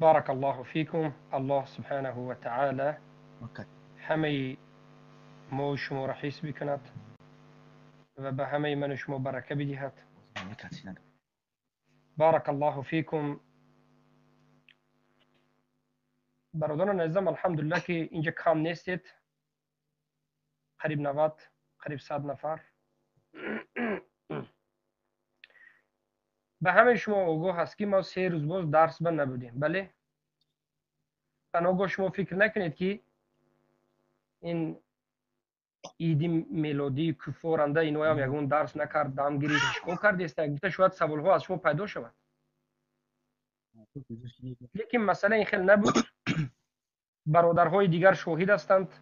بارك الله فيكم. الله سبحانه وتعالى همه ما شما را حفظ بکند و به همه من و شما برکه بدهد. بارك الله فيكم. برادران عزیزم، الحمدلله که اینجا کم نیستید، قریب 90 قریب 100 نفر. به همه شما آگاه هست که ما 3 روز باز درس بند نبودیم. بله، بناگاه شما فکر نکنید که این عید میلادی کفارنده اینو هم یگون درس نکرد، دم گیری اشکال کرد است. گفته شاید سوال ها از شما پیدا شود، لیکن مسئله این خیلی نبود. برادرهای دیگر شاهد هستند،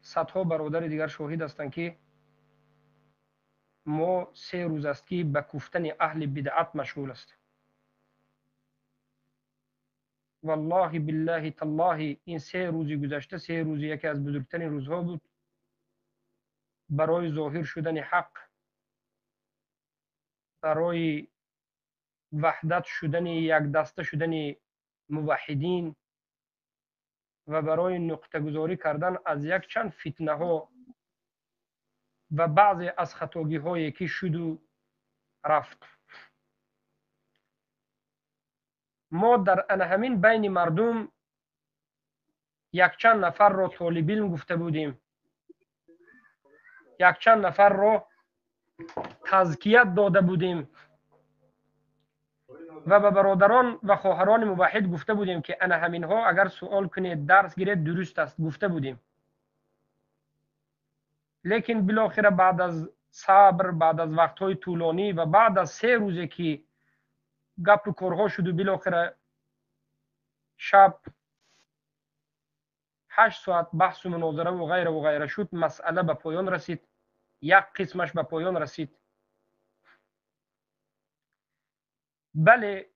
صدها برادر دیگر شاهد هستند که ما 3 روز است که به گفتن اهل بدعت مشغول است. والله بالله تالله این 3 روزی گذشته 3 روزی یکی از بزرگترین روزها بود برای ظاهر شدن حق، برای وحدت شدن، یک دسته شدن موحدین و برای نقطه گذاری کردن از یک چند فتنه ها و بعضی از خطاگی هایی که شد و رفت. ما در ان همین بین مردم یک چند نفر را طالب علم گفته بودیم، یک چند نفر را تزکیت داده بودیم و به برادران و خواهران موحد گفته بودیم که ان همین ها اگر سوال کنید درس گیرید درست است گفته بودیم. لیکن بالاخره بعد از صبر، بعد از وقت‌های طولانی و بعد از 3 روزی که گپ و کارها شد و بالاخره شب 8 ساعت بحث و مناظره و غیره شد، مسئله به پایان رسید. یک قسمش به پایان رسید. بله،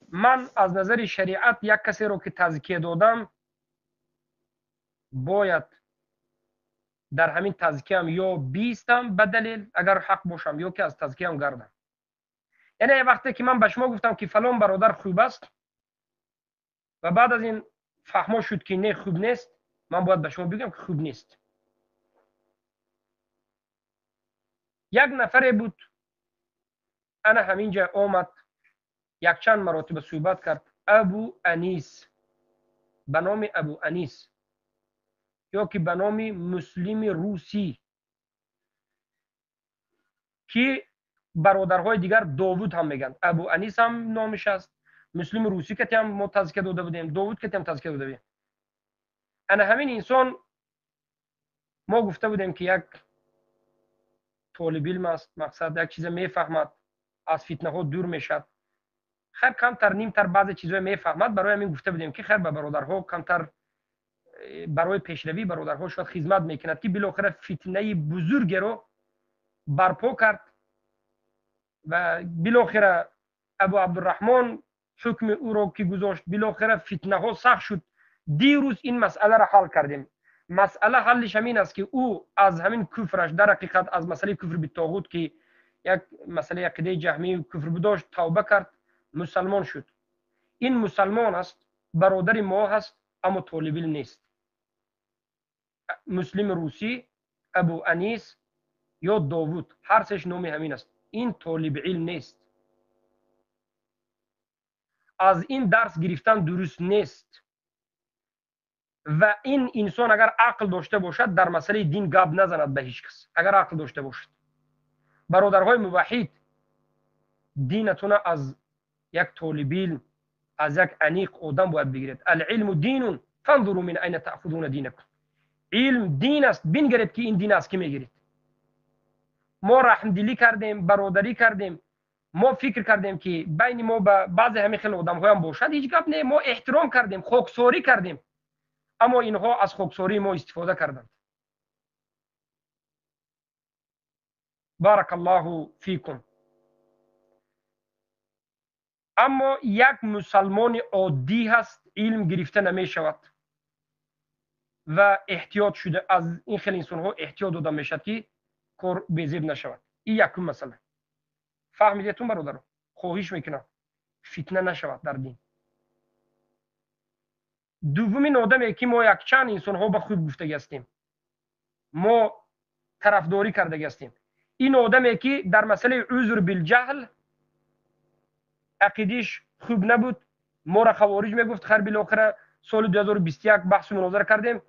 من از نظر شریعت یک کسی رو که تزکیه دادم باید در همین تزکیه هم یا بیستم به دلیل اگر حق باشم یا که از تزکیه هم گردم. یعنی وقتی که من به شما گفتم که فلان برادر خوب است و بعد از این فهما شد که نه خوب نیست، من باید به شما بگم که خوب نیست. یک نفره بود انا همینجا آمد یک چند مراتب صحبت کرد، ابو انیس، به نام ابو انیس یا که به نام مسلم روسی، که برادرهای دیگر داوود هم میگن. ابو انیس هم نامش است، مسلم روسی که هم ما تزکیه داده بودیم، داوود که هم تزکیه داده بودیم. انا همین انسان ما گفته بودیم که یک طالب علم است، مقصد یک چیز میفهمد، از فتنه ها دور میشد. خیر کمتر نیمتر بعضی چیزا میفهمد، برای همین گفته بودیم که خیر به برادرها کمتر برای پیشروی برادرها شاید خدمت میکند که بالاخره فتنه بزرگی رو برپا کرد و بالاخره ابو عبدالرحمن حکم او را که گذاشت، بالاخره فتنه ها سخت شد. دیروز این مسئله را حل کردیم. مسئله حلش همین است که او از همین کفرش، در حقیقت از مسئله کفر به طاغوت که یک مسئله عقیده جهمی کفر بداشت، توبه کرد، مسلمان شد. این مسلمان است، برادر ما هست، اما طالب علم نیست. مسلم روسی، ابو انیس یا داوود، هر سهش نام همین است. این طالب علم نیست. از این درس گرفتن درست نیست و این انسان اگر عقل داشته باشد در مسئله دین گپ نزند به هیچ کس. اگر عقل داشته باشد، برادرهای موحد، دینتون از یک طالب علم، از یک انیق آدم باید بگیرید. العلم دین فانظروا من اين تاخذون دینکم. علم دین است، بنگرید که این دین است که میگیرید. ما رحمدلی کردیم، برادری کردیم، ما فکر کردیم که بین ما با بعضی همین خیلی آدم ها هم باشد، هیچ گپ نه. ما احترام کردیم، خاکساری کردیم، اما اینها از خاکساری ما استفاده کردند. بارک الله فیکم. اما یک مسلمان عادی هست علم گرفته نمی شود و احتیاط شده، از این خیلی انسان ها احتیاط داده می شود که کار بیزیب نشود. این یکم مسئله. فهمیدیتون برادران؟ خواهش میکنم فتنه نشود در دین. دومین آدمی که ما یک چند انسان ها به خوب گفته هستیم، ما طرفداری کرده هستیم، این آدمی که در مسئله عذر بالجهل عقیدش خوب نبود، ما را خوارج میگفت، خیر بالاخره سال 2021 بحث و مناظره کردیم،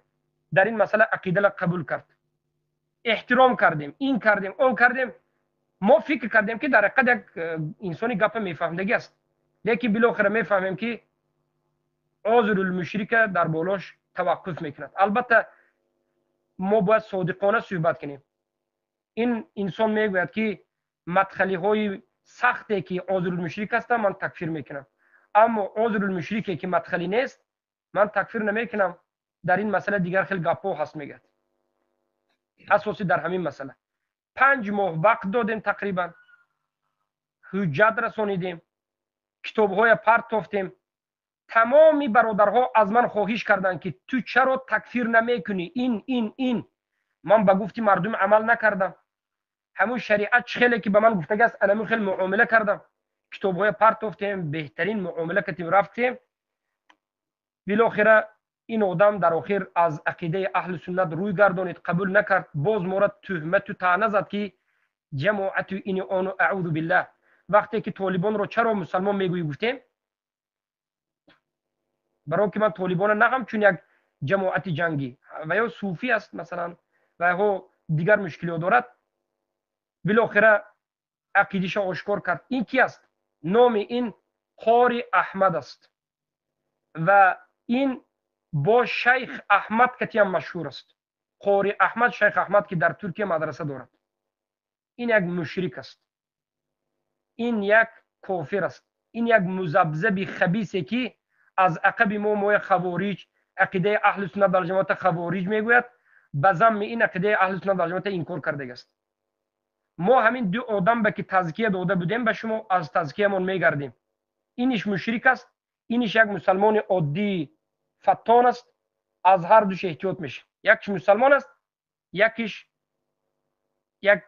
در این مسئله عقیده را قبول کرد، احترام کردیم، این کردیم اون کردیم. ما فکر کردیم که در حقیقت یک انسانی گپ میفهمدگی است، لیکن بالاخره میفهمیم که عذر المشرک در بالاش توقف میکند. البته ما باید صادقانه صحبت کنیم. این انسان میگوید که مدخلی های سختی که عذر المشرک است من تکفیر میکنم، اما عذر المشرکی که مدخلی نیست من تکفیر نمیکنم. در این مسئله دیگر خیلی گپا هست میگه. اساسی در همین مسئله 5 ماه وقت دادیم، تقریبا حجت رسانیدیم، کتاب های پرت تافتیم. تمامی برادرها از من خواهش کردند که تو چرا تکفیر نمیکنی، این من به گفتی مردم عمل نکردم، همون شریعت خیلی که به من گفته است انا خیلی معامله کردم، کتاب های پرت تافتیم، بهترین معامله کردیم، رفتیم. بالاخره این آدم در آخر از عقیده اهل سنت روی گردانید، قبول نکرد، باز مورد تهمت و طعنه زد که جماعت این آن اعوذ بالله. وقتی که طالبان رو چرا مسلمان میگویی گفتیم، برای که من طالبان نگم چون یک جماعت جنگی و یا صوفی است مثلا و یا دیگر مشکلی دارد، بالاخره عقیدش آشکار کرد. این کی است؟ نام این قاری احمد است و این با شیخ احمد کتی هم مشهور است. قاری احمد، شیخ احمد که در ترکیه مدرسه دارد. این یک مشرک است، این یک کافر است، این یک مذبذب خبیثی که از عقب ما خوارج عقیده اهل سنت و جماعت خوارج میگوید، به ذم این عقیده اهل سنت و جماعت انکار کرده است. ما همین دو آدم به که تزکیه داده بودیم به شما، از تزکیه‌مون میگردیم. اینش مشرک است، اینش یک مسلمان عادی فتان است. از هر دوش احتیاط میشه، یکش مسلمان است، یکیش یک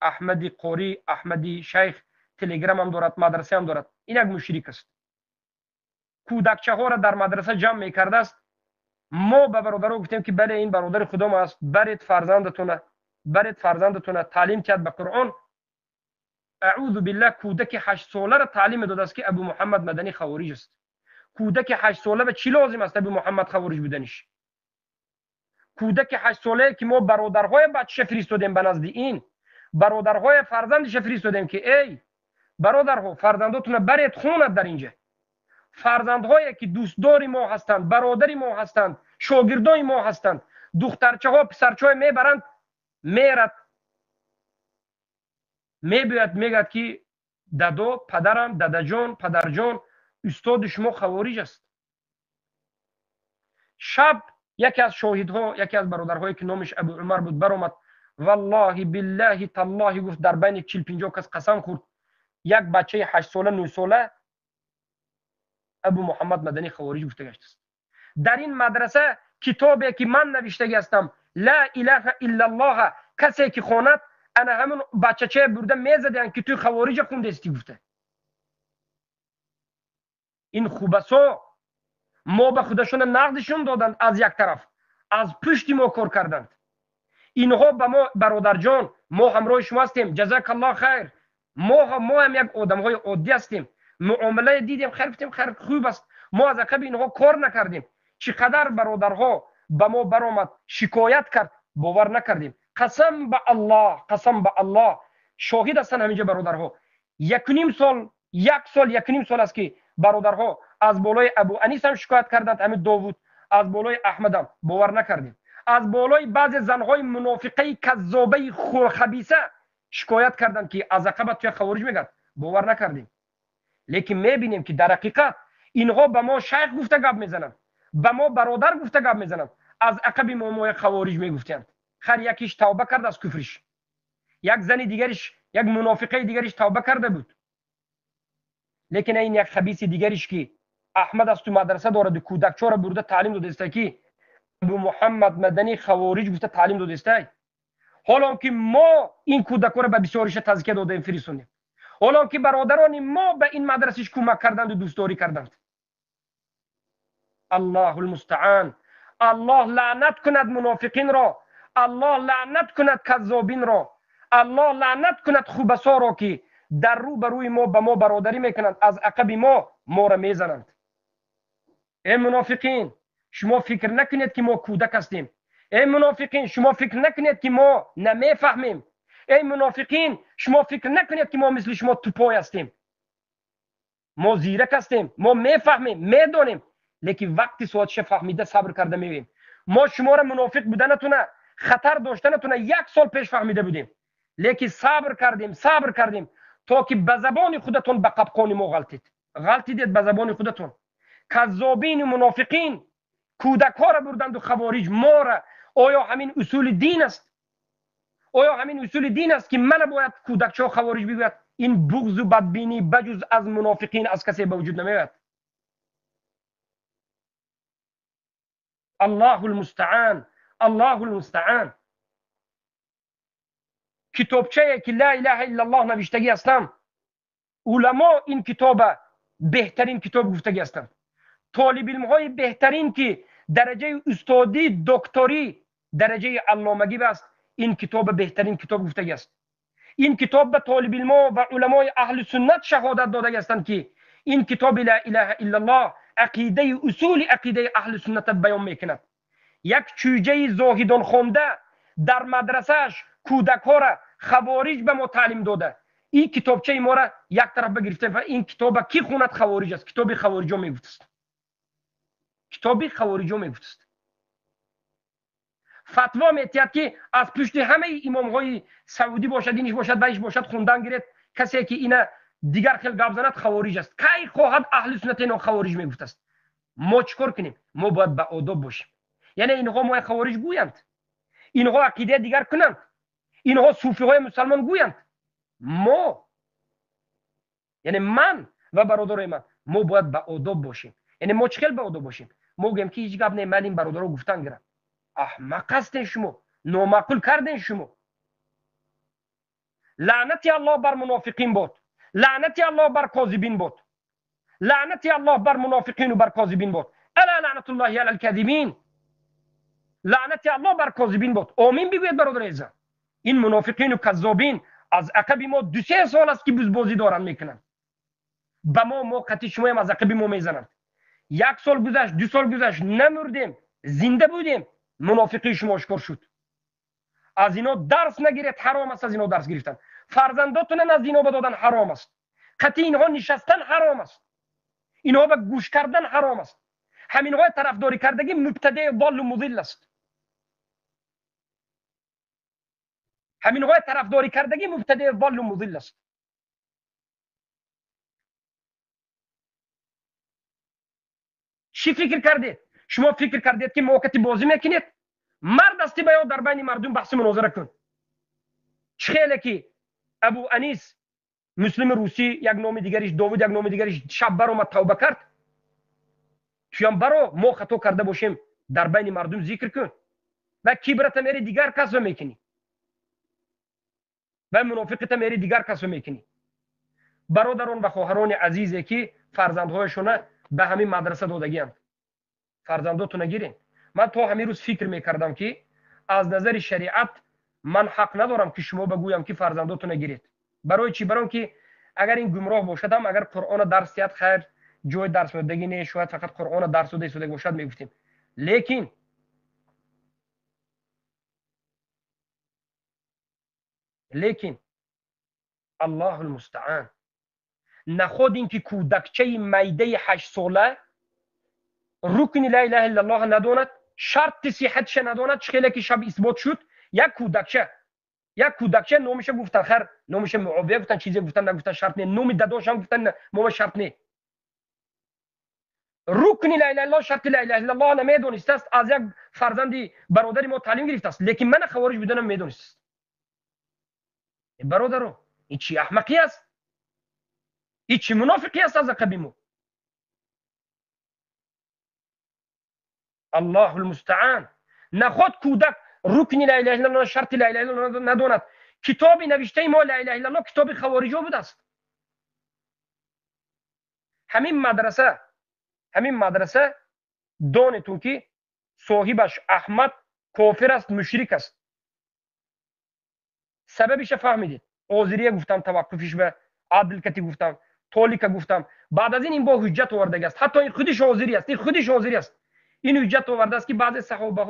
احمدی قاری، احمدی شیخ، تلگرام هم دارد، مدرسه هم دارد. این یک مشرک است، کودکچه ها را در مدرسه جمع میکرده است. ما به برادرها گفتیم که بله این برادر خودم است، برید فرزندتون تعلیم کرد به قرآن. اعوذ بالله کودک 8 ساله را تعلیم داده است که ابو محمد مدنی خوارج است. کودک 8 ساله به چی لازم است ابو محمد خوارج بودنش؟ کودک 8 ساله که ما برادرهای بچه فرستادیم به نزد این، برادرهای فرزندش فرستادیم که ای برادرها فرزنداتون برید خونت در اینجا. فرزندهایی که دوستدار ما هستند، برادر ما هستند، شاگردای ما هستند، دخترچه ها پسرچه های میبرند، میرد میباید میگد که دادا پدرم، دادا جان، پدر جان، استاد شما خوارج است. شب یکی از شاهدها، یکی از برادرهایی که نامش ابو عمر بود برآمد، والله بالله تالله گفت در بین 40-50 کس قسم خورد، یک بچه 8 ساله 9 ساله ابو محمد مدنی خوارج گفته گشت است. در این مدرسه کتابی که من نوشته هستم لا اله الا الله کسی که خواند انا همون بچه‌چه برده میزدن که تو خوارج خونده استی گفته. این خوبسا ما به خودشون نقدشون دادند، از یک طرف از پشت ما کار کردند. اینها به ما برادر جان ما همراه شما هستیم، جزاک الله خیر، ما هم یک آدم‌های عادی هستیم، معامله دیدیم خیر گفتیم خیر خوب است، ما از عقب اینها کار نکردیم. چقدر برادرها به ما برآمد شکایت کرد، باور نکردیم. قسم به الله شاهد هستن همینجا برادرها. یک و نیم سال است که برادرها از بالای ابو انیس هم شکایت کردند، همین داوود، از بالای احمد هم باور نکردیم، از بالای بعض زنهای منافقه کذابه خبیثه شکایت کردند که از عقب توی خوارج میگن، باور نکردیم. لیکن میبینیم که در حقیقت اینها به ما شیخ گفته گپ میزنند، به ما برادر گفته گپ میزنند، از عقب ما خوارج میگفتند. خیر یکیش توبه کرد از کفرش، یک زن دیگرش، یک منافقه دیگرش توبه کرده بود. لیکن این یک خبیث دیگرش که احمد از تو مدرسه دارد، کودکچه را برده تعلیم داده است که ابو محمد مدنی خوارج گفته تعلیم داده است. حالا که ما این کودک‌ها را به بسیاریش تزکیه دادیم فرستادیم، حالا که برادران ما به این مدرسه کمک کردند و دوستداری کردند. الله المستعان. الله لعنت کند منافقین را، الله لعنت کند کذابین را، الله لعنت کند خوبسا را که در رو بروی ما به ما برادری میکنند، از عقب ما را میزنند. ای منافقین شما فکر نکنید که ما کودک هستیم. ای منافقین شما فکر نکنید که ما نمیفهمیم. ای منافقین شما فکر نکنید که ما مثل شما توپای هستیم. ما زیرک هستیم، ما میفهمیم، میدانیم، لیکن وقتی سوادش فهمیده صبر کرده میویم. ما شما را منافق بودنتونه، خطر داشتنتونه 1 سال پیش فهمیده بودیم، لیکن صبر کردیم تا که به زبان خودتون به قبقان ما غلطیدید به زبان خودتون. کذابین و منافقین کودک ها را بردند و خوارج ما را. آیا همین اصول دین است؟ آیا همین اصول دین است که من باید کودکچه ها خوارج بگوید؟ این بغض و بدبینی بجز از منافقین از کسی به وجود نمیاد. الله المستعان. الله المستعان. کتابچه که لا اله الا الله نوشتگی هستم، علما این کتاب بهترین کتاب گفتگی هستند. طالب علم های بهترین که درجه استادی دکتری درجه علامگی است، این کتاب بهترین کتاب گفتگی است. این کتاب به طالب علم و علمای اهل سنت شهادت داده هستند که این کتاب لا اله الا الله عقیده اصول عقیده اهل سنت بیان میکند. یک چوجه زاهدان خونده در مدرسهش کودک ها را خوارج به ما تعلیم داده. این کتابچه ما را یک طرف بگرفته و این کتاب کی خوند؟ خوارج است. کتاب خوارج میگفت. کتاب خوارج میگفت. فتوا میتید که از پشت همه امام های سعودی باشد، اینش باشد، بهش باشد، خوندن گرفت کسی که اینا دیگر خیلی گپ زند خوارج است. کی خواهد اهل سنت اینا خوارج میگفت است؟ ما چیکار کنیم؟ ما باید به آداب باشیم. یعنی اینها ما خوارج گویند، اینها عقیده دیگر کنند، اینها صوفی های مسلمان گویند. ما یعنی من و برادرای من ما باید به آداب باشیم. یعنی ما چخیل به آداب باشیم؟ ما گویم که هیچ گپ نه، من این برادرها گفتن گرم. احمق هستین شما، نامعقول کردین شما. لعنت الله بر منافقین باد، لعنت الله بر کاذبین باد، لعنت الله بر منافقین و بر کاذبین باد. الا لعنت الله علی الکاذبین. لعنت الله بر کاذبین باد. آمین بگوید برادر عزیز. این منافقین و کذابین از عقب ما 2-3 سال است که بازی دارن میکنن. به ما قطعی شما هم از عقب ما میزنند. 1 سال گذشت، 2 سال گذشت، نمردیم، زنده بودیم، منافقی شما آشکار شد. از اینا درس نگیرید، حرام است از اینا درس گرفتن. فرزنداتون از اینا بدادن حرام است. قطعی اینها نشستن حرام است. اینها به گوش کردن حرام است. همینها طرفداری کردگی مبتدع ضال و مضل است. همینها طرفداری کردگی مبتدع ضال و مضل است. چی فکر کردید؟ شما فکر کردید که موقعی بازی میکنید؟ مرد استی بیا در بین مردم بحث مناظره کن. خیلی که ابو انیس مسلم روسی، یک نام دیگریش داوود، یک نام دیگریش شب برآمد توبه کرد. تویم برو ما خطا کرده باشیم در بین مردم ذکر کن و کبرت میری دیگر کس رو میکنی و منافقت میری دیگر کس رو میکنی. برادران و خواهران عزیزی که فرزندهایشون به همین مدرسه دادگیند، فرزنداتون نگیرین. من تا همین روز فکر میکردم که از نظر شریعت من حق ندارم که شما بگویم که فرزنداتون نگیرید. برای چی؟ برای که اگر این گمراه باشدم، اگر قرآن درس یاد خیر جای درس دادگی نه، شاید فقط قرآن درس داده باشد میگفتیم. لیکن الله المستعان، نخود این که کودکچه میده 8 ساله رکن لا اله الا الله نداند، شرط صحتش نداند، خیلی که شب اثبات شد. یک کودکچه نامش گفتن خیر، نامش معاویه گفتن، چیزی گفتن نگفتن، شرط نه. نام داداش هم گفتن ما شرط نه. رکن لا اله الا الله، شرط لا اله الا الله نمیدونست است. از یک فرزندی برادری ما تعلیم گرفته است، لیکن من خوارج بدونم میدونست. برادرو این چی احمقی است؟ این چی منافقی است از قبیمو؟ الله المستعان. نخود کودک رکن لا اله الا الله، شرط لا اله الا الله نداند. کتابی نوشته ما لا اله الا الله کتاب خوارجو بود است. همین مدرسه دانتون که صاحبش احمد کافر است، مشرک است. سببش فهمیدید؟ عذریه گفتم، توقفش به عادل کتی گفتم، تولیکا گفتم. بعد از این با حجت آورده است. حتی این خودش عذری است. این حجت آورده است که بعضی صحابه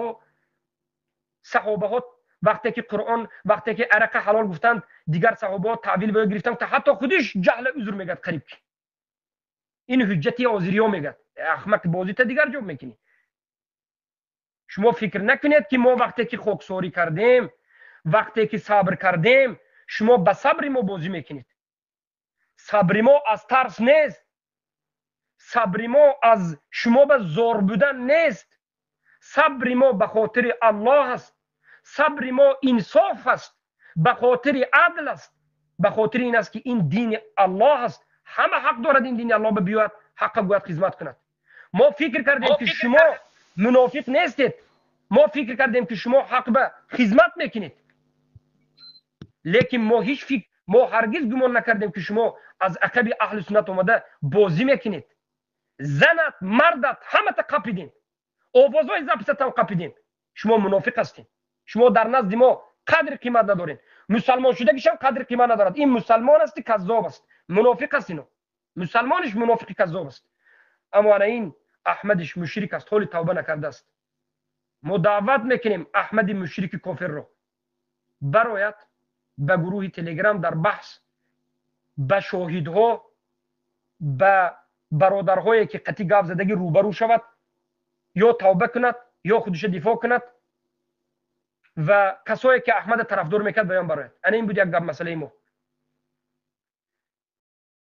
ها وقتی که عرق حلال گفتند، دیگر صحابه ها تعویل به گرفتند که حتی خودش جهل عذر میگه قریب. این حجتی عذری ها میگه. احمق بازی تا دیگر جواب میکنی. شما فکر نکنید که ما وقتی که خاکساری کردیم، وقتی که صبر کردیم، شما به صبر ما بازی میکنید. صبر ما از ترس نیست. صبر ما از شما به زور بودن نیست. صبر ما به خاطر الله است. صبر ما انصاف است، به خاطر عدل است، به خاطر این است که این دین الله است. همه حق دارد این دین الله به بیاید، حق گوید خدمت کند. ما فکر کردیم که شما منافق نیستید. ما فکر کردیم که شما حق به خدمت میکنید. لیکن ما هرگز گمان نکردیم که شما از عقب اهل سنت اومده بازی میکنید. زنت، مردت، همه تا قپیدین. آوازهای زبستان قپیدین. شما منافق هستین. شما در نزد ما قدر قیمت ندارین. مسلمان شده کشم قدر قیمت ندارد. این مسلمان است، کذاب است، منافق است. اینو مسلمانش منافق کذاب است. اما این احمدش مشرک است، حال توبه نکرده است. ما دعوت میکنیم احمد مشرک کافر رو برایت به گروه تلگرام در بحث به شاهدها، به برادرهایی که قطعی گاف زدگی روبرو شود، یا توبه کند یا خودش دفاع کند و کسایی که احمد طرفدار میکرد بیان برایت. این بود یک مسئله ما.